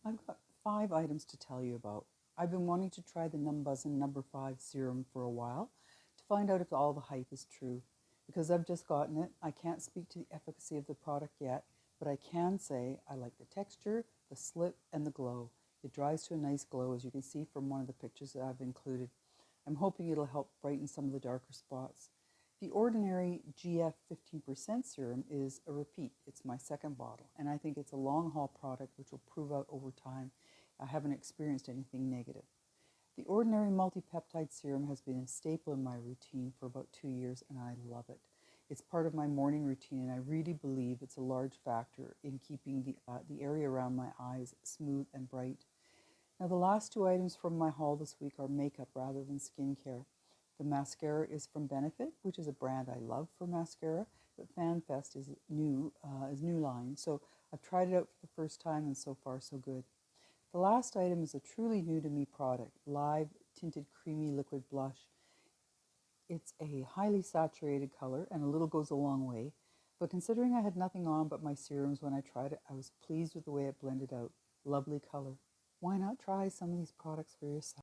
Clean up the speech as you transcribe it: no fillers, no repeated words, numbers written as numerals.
I've got 5 items to tell you about. I've been wanting to try the Numbuzz number 5 serum for a while to find out if all the hype is true. Because I've just gotten it, I can't speak to the efficacy of the product yet, but I can say I like the texture, the slip, and the glow. It dries to a nice glow, as you can see from one of the pictures that I've included. I'm hoping it'll help brighten some of the darker spots. The ordinary GF 15% serum is a repeat. It's my second bottle, and I think it's a long haul product which will prove out over time. I haven't experienced anything negative. The ordinary multi-peptide serum has been a staple in my routine for about 2 years, and I love it. It's part of my morning routine, and I really believe it's a large factor in keeping the area around my eyes smooth and bright. Now, the last 2 items from my haul this week are makeup rather than skincare. The mascara is from Benefit, which is a brand I love for mascara, but FanFest is new line, so I've tried it out for the first time, and so far so good. The last item is a truly new to me product, Live Tinted Creamy Liquid Blush. It's a highly saturated color, and a little goes a long way, but considering I had nothing on but my serums when I tried it, I was pleased with the way it blended out. Lovely color. Why not try some of these products for yourself?